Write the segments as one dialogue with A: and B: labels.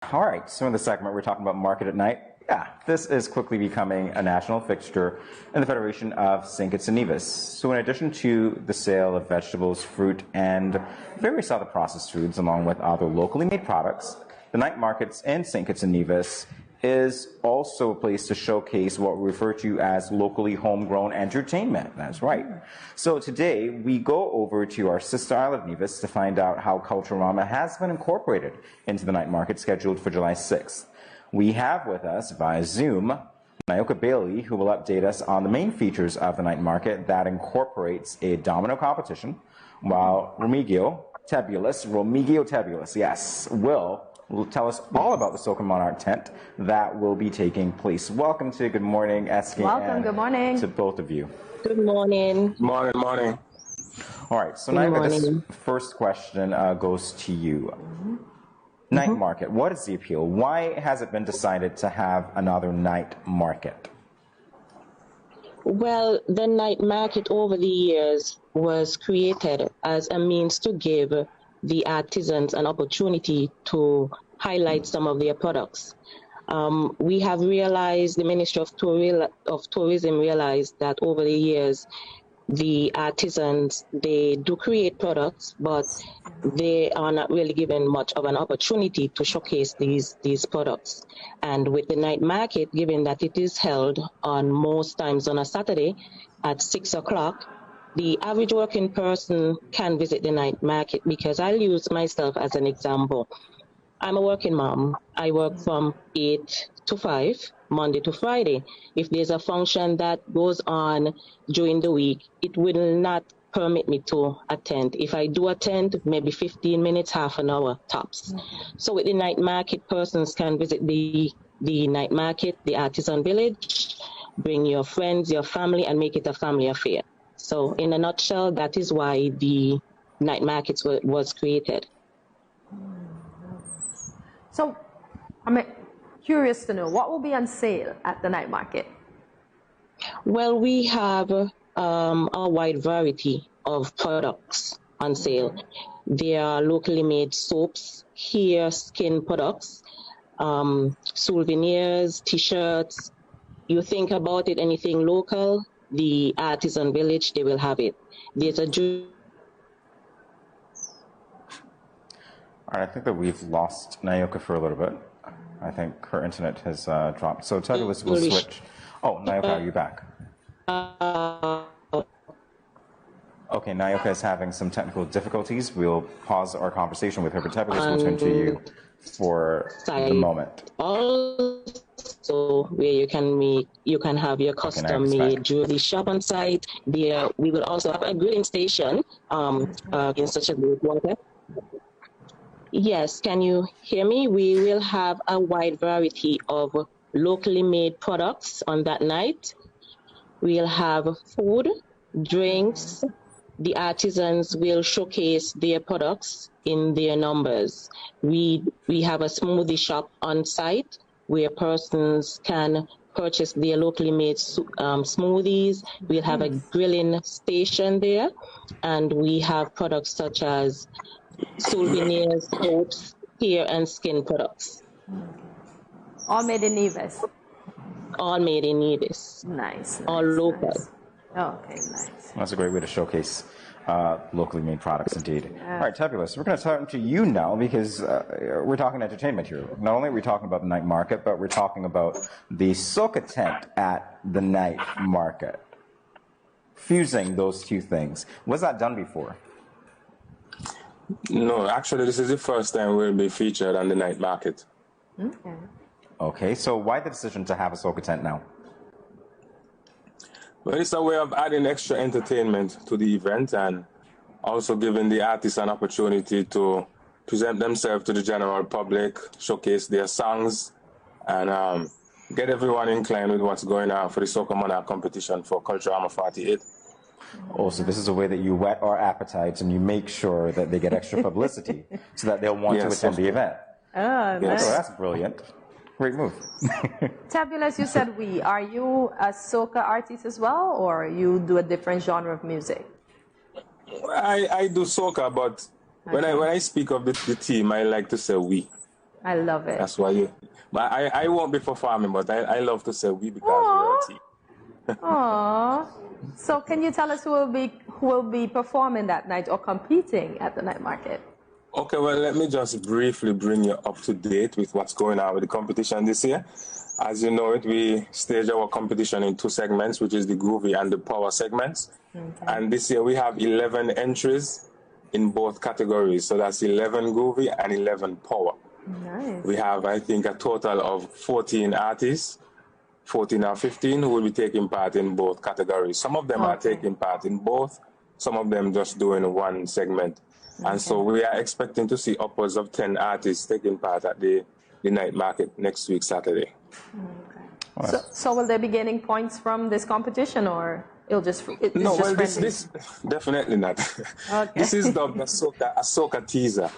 A: All right, so in this segment, we're talking about Market at Night. Yeah, this is quickly becoming a national fixture in the Federation of St. Kitts and Nevis. So in addition to the sale of vegetables, fruit, and various other processed foods, along with other locally made products, the night markets in St. Kitts and Nevis is also a place to showcase what we refer to as locally homegrown entertainment. That's right. So today we go over to our sister isle of Nevis to find out how Culturama has been incorporated into the night market scheduled for July 6th. We have with us via Zoom Nyoka Bailey, who will update us on the main features of the night market that incorporates a domino competition, while Romigo Tebulous, yes, will tell us all about the Soca Monarch Tent that will be taking place. Welcome to Good Morning, SKN.
B: Welcome, good morning.
A: To both of you.
C: Good morning.
D: Morning.
A: All right, so now this first question goes to you. Night market, what is the appeal? Why has it been decided to have another night market?
C: Well, the night market over the years was created as a means to give the artisans an opportunity to highlight some of their products. We have realized, the Ministry of Tourism realized that over the years, the artisans, they do create products, but they are not really given much of an opportunity to showcase these products. And with the night market, given that it is held on most times on a Saturday at 6 o'clock, the average working person can visit the night market, because I'll use myself as an example. I'm a working mom. I work from 8 to 5, Monday to Friday. If there's a function that goes on during the week, it will not permit me to attend. If I do attend, maybe 15 minutes, half an hour tops. So with the night market, persons can visit the night market, the artisan village, bring your friends, your family, and make it a family affair. So in a nutshell, that is why the night markets was created.
B: So I'm curious to know, what will be on sale at the night market?
C: Well, we have a wide variety of products on sale. There are locally made soaps, hair, skin products, souvenirs, T-shirts. You think about it, anything local, the artisan village, they will have it. There's a
A: All right, I think that we've lost Nyoka for a little bit. I think her internet has dropped. So Tebulous will switch. Oh, Nyoka, are you back? Okay, Nyoka is having some technical difficulties. We'll pause our conversation with her, but Tebulous will turn to you for the moment.
C: Also, where you can have your custom-made jewelry shop on site. There, we will also have a grilling station in such a good water. Yes, can you hear me? We will have a wide variety of locally made products on that night. We'll have food, drinks. The artisans will showcase their products in their numbers. We have a smoothie shop on site where persons can purchase their locally made smoothies. We'll have a grilling station there, and we have products such as souvenirs, soaps, hair and skin products.
B: All made in Nevis?
C: All made in Nevis.
B: Nice.
C: All local.
B: Nice. Okay, nice.
A: That's a great way to showcase locally made products, indeed. All right, Tebulous, we're going to turn to you now, because we're talking entertainment here. Not only are we talking about the night market, but we're talking about the Soca tent at the night market. Fusing those two things. Was that done before?
D: No, actually, this is the first time we'll be featured on the night market.
B: Okay.
A: Okay, so why the decision to have a Soca tent now?
D: Well, it's a way of adding extra entertainment to the event, and also giving the artists an opportunity to present themselves to the general public, showcase their songs, and get everyone inclined with what's going on for the Soca Monarch competition for Culturama 48.
A: Also, this is a way that you whet our appetites and you make sure that they get extra publicity so that they'll want to attend the event.
B: Oh, nice.
A: Oh, that's brilliant. Great move.
B: Tebulous, you said we. Are you a soca artist as well, or you do a different genre of music?
D: I do soca, but when I speak of the team, I like to say we.
B: I love it.
D: That's why you. But I won't be performing, but I love to say we because we're a team.
B: Aww. So can you tell us who will be performing that night or competing at the night market?
D: Okay, well, let me just briefly bring you up to date with what's going on with the competition this year. As you know it, we stage our competition in 2 segments, which is the groovy and the power segments. Okay. And this year we have 11 entries in both categories. So that's 11 groovy and 11 power.
B: Nice.
D: We have, I think, a total of 14 artists, 14 or 15, who will be taking part in both categories. Some of them are taking part in both, some of them just doing one segment. And so we are expecting to see upwards of 10 artists taking part at the night market next week, Saturday.
B: Okay. So will they be gaining points from this competition, or it'll just
D: no? Well, this definitely not. Okay. This is dubbed a Soca teaser.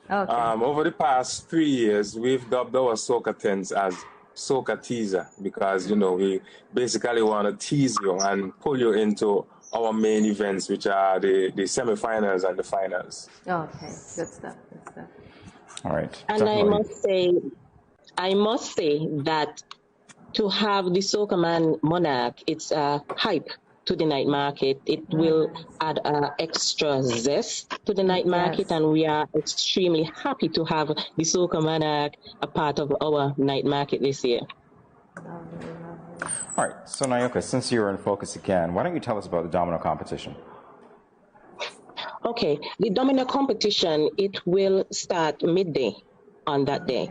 D: Okay. Over the past 3 years, we've dubbed our Soca tents as Soca teaser because we basically want to tease you and pull you into our main events, which are the semifinals and the finals.
B: Okay, good stuff. Good stuff.
A: All right.
C: And definitely. I must say that to have the Soca Monarch, it's a hype to the night market. It will add extra zest to the night market, and we are extremely happy to have the Soca Monarch a part of our night market this year.
A: All right, so Nyoka, since you're in focus again, why don't you tell us about the Domino competition?
C: Okay, the Domino competition, it will start midday on that day.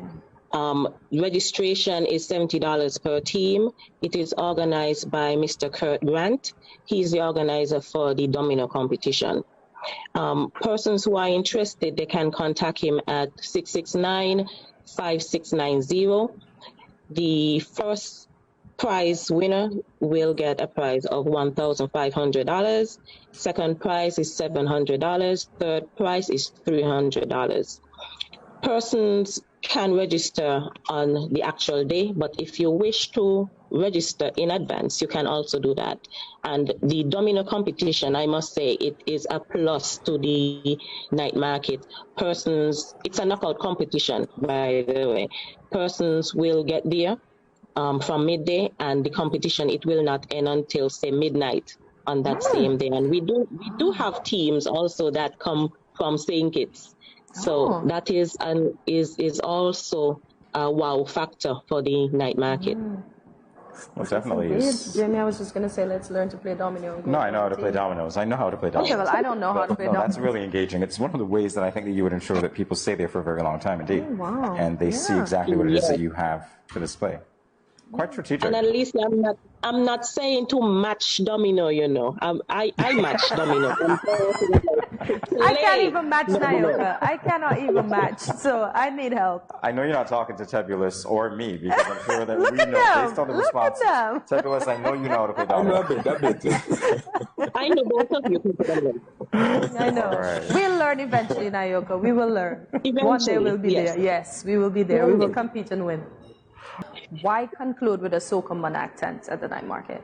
C: Registration is $70 per team. It is organized by Mr. Kurt Grant. He's the organizer for the Domino competition. Persons who are interested, they can contact him at 669-5690. The first prize winner will get a prize of $1,500. Second prize is $700. Third prize is $300. Persons can register on the actual day, but if you wish to register in advance, you can also do that. And the Domino competition, I must say, it is a plus to the night market. Persons, it's a knockout competition, by the way. Persons will get there from midday, and the competition, it will not end until, say, midnight on that same day. And we do have teams also that come from St. Kitts. So that is also a wow factor for the night market.
A: Well, definitely is.
B: Jamie, I was just going to say, let's learn to play domino.
A: No, I know how to play dominoes. I know how to play dominoes.
B: Okay, well, I don't know how to play dominoes.
A: That's really engaging. It's one of the ways that I think that you would ensure that people stay there for a very long time indeed.
B: Oh, wow.
A: And they see exactly what it is that you have to display. Quite strategic.
C: And at least I'm not saying to match domino, I match domino.
B: I can't even match Nyoka. I cannot even match, so I need help.
A: I know you're not talking to Tebulous or me, because I'm sure that we know, based on the response. Tebulous, I know you know how to play domino.
C: I know both of you.
B: I know. Right. We'll learn eventually, Nyoka. We will learn. Eventually, one day we'll be there. Yes, we will be there. We will compete and win. Why conclude with a Soca Monarch tent at the night market?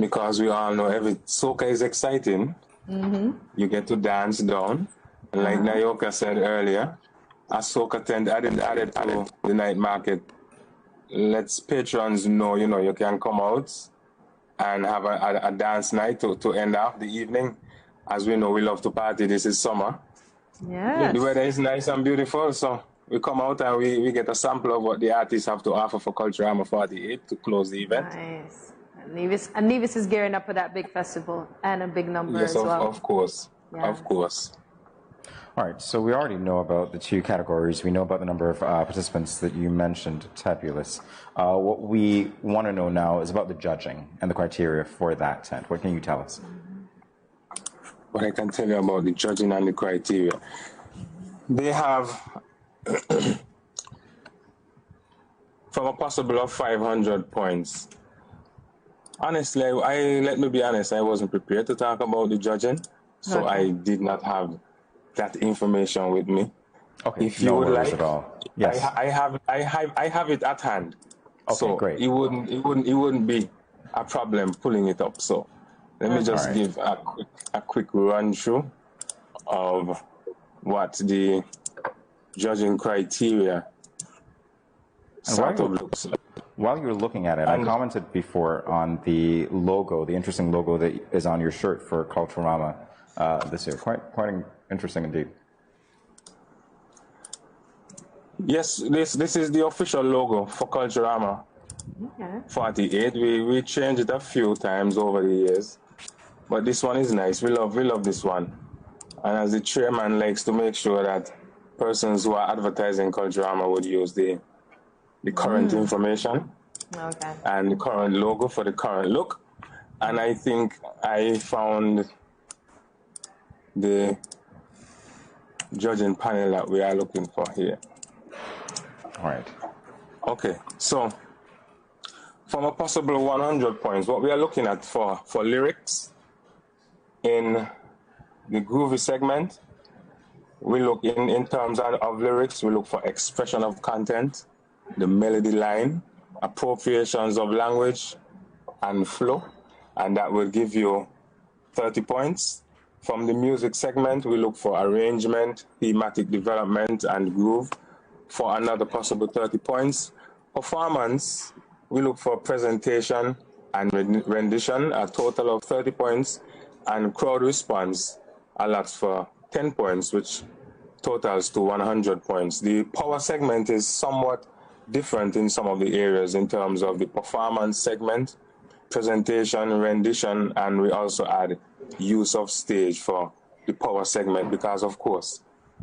D: Because we all know every soca is exciting. Mm-hmm. You get to dance down. And like Nyoka said earlier, a soca tent added to the night market. Let's patrons know, you can come out and have a dance night to end off the evening. As we know, we love to party. This is summer.
B: Yes.
D: The weather is nice and beautiful, so we come out and we get a sample of what the artists have to offer for Culturama 48 to close the event.
B: Nice. And Nevis is gearing up for that big festival and a big number as well.
D: Yes, of course. Yeah. Of course.
A: All right, so we already know about the 2 categories. We know about the number of participants that you mentioned, Tebulous. What we want to know now is about the judging and the criteria for that tent. What can you tell us?
D: What I can tell you about the judging and the criteria. They have, from a possible of 500 points, honestly, let me be honest, I wasn't prepared to talk about the judging, so I did not have that information with me.
A: Okay,
D: if you would like,
A: at all. Yes.
D: I have it at hand.
A: Okay,
D: so
A: great.
D: It wouldn't be a problem pulling it up. So let me just give a quick run through of what the judging criteria sort of looks like.
A: While you're looking at it, I commented before on the logo, the interesting logo that is on your shirt for Culturama this year. Quite interesting indeed.
D: Yes, this is the official logo for Culturama.
B: Okay.
D: 48. We changed it a few times over the years, but this one is nice. We love this one. And as the chairman likes to make sure that persons who are advertising Culturama would use the current information and the current logo for the current look. And I think I found the judging panel that we are looking for here.
A: All right.
D: Okay, so from a possible 100 points, what we are looking at for lyrics in the groovy segment, we look in terms of lyrics, we look for expression of content, the melody line, appropriations of language and flow, and that will give you 30 points. From the music segment, we look for arrangement, thematic development, and groove for another possible 30 points. Performance, we look for presentation and rendition, a total of 30 points, and crowd response allots for 10 points, which totals to 100 points. The power segment is somewhat different in some of the areas in terms of the performance segment, presentation, rendition, and we also add use of stage for the power segment because, of course,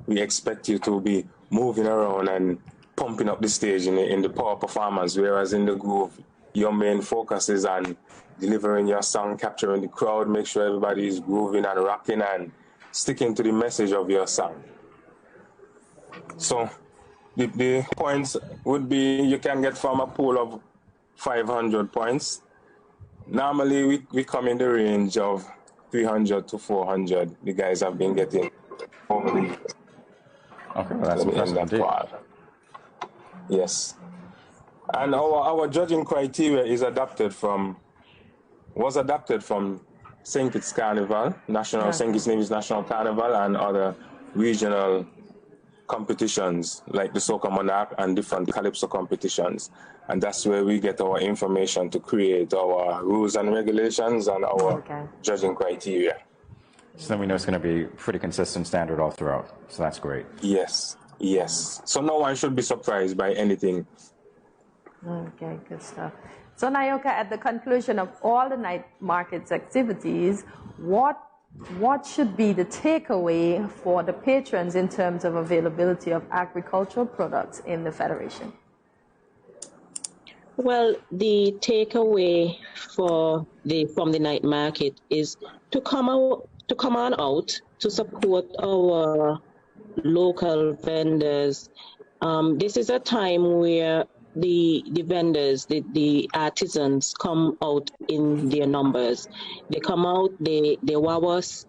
D: we expect you to be moving around and pumping up the stage in the power performance, whereas in the groove, your main focus is on delivering your song, capturing the crowd, make sure everybody is grooving and rocking and sticking to the message of your song. So the points would be, you can get from a pool of 500 points. Normally, we come in the range of 300 to 400. The guys have been getting over the years.
A: Okay, well, that's impressive indeed.
D: Yes. And our judging criteria was adapted from St. Kitts Carnival, St. Kitts Nevis National Carnival, and other regional competitions like the Soca Monarch and different Calypso competitions. And that's where we get our information to create our rules and regulations and our judging criteria.
A: So then we know it's going to be pretty consistent standard all throughout. So that's great.
D: Yes. So no one should be surprised by anything.
B: Okay, good stuff. So Nyoka, at the conclusion of all the night markets activities, what should be the takeaway for the patrons in terms of availability of agricultural products in the Federation?
C: Well, the takeaway from the night market is to come on out to support our local vendors. This is a time where the vendors, the artisans come out in their numbers. They come out, they wow us.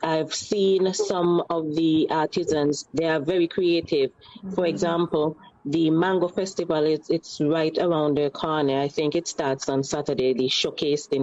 C: I've seen some of the artisans, they are very creative. For example, the Mango Festival, it's right around the corner. I think it starts on Saturday, the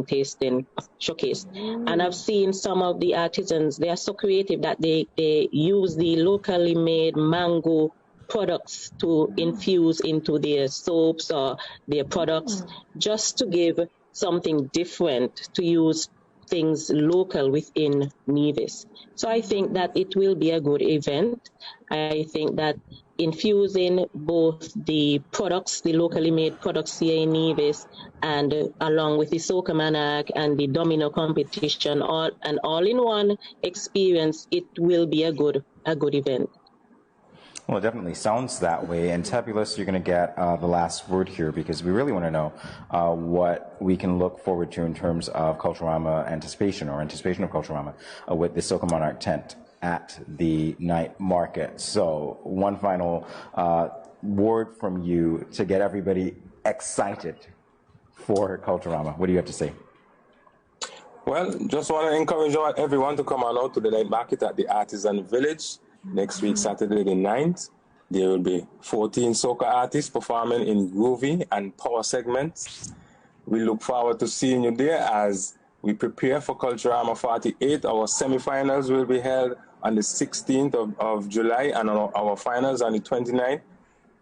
C: tasting showcase. And I've seen some of the artisans, they are so creative that they use the locally made mango products to infuse into their soaps or their products, just to give something different, to use things local within Nevis. So I think that it will be a good event. I think that infusing both the products, the locally made products here in Nevis, and along with the Soca Monarch and the Domino competition, all in one experience, it will be a good event.
A: Well, it definitely sounds that way. And Tebulous, you're going to get the last word here because we really want to know what we can look forward to in terms of Culturama anticipation of Culturama with the Soca Monarch Tent at the night market. So one final word from you to get everybody excited for Culturama. What do you have to say?
D: Well, just want to encourage everyone to come on out to the night market at the Artisan Village next week, Saturday the 9th. There will be 14 soca artists performing in groovy and power segments. We look forward to seeing you there as we prepare for Culturama 48. Our semifinals will be held on the 16th of July, and our finals on the 29th.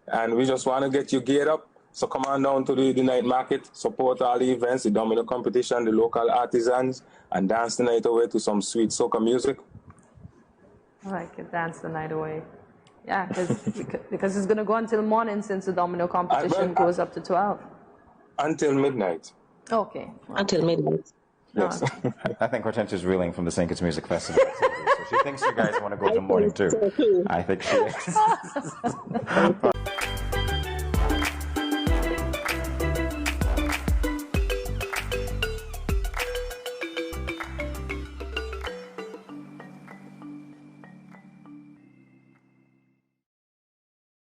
D: And we just want to get you geared up. So come on down to the night market, support all the events, the Domino competition, the local artisans, and dance the night away to some sweet soca music.
B: I like it, dance the night away. Yeah, because it's going to go until morning since the Domino competition goes up to 12.
D: Until midnight.
B: Okay.
C: Well. Until midnight.
D: Yes.
A: I think Hortensia's is reeling from the St. Kitts Music Festival. So she thinks you guys want to go to morning too. I think she is.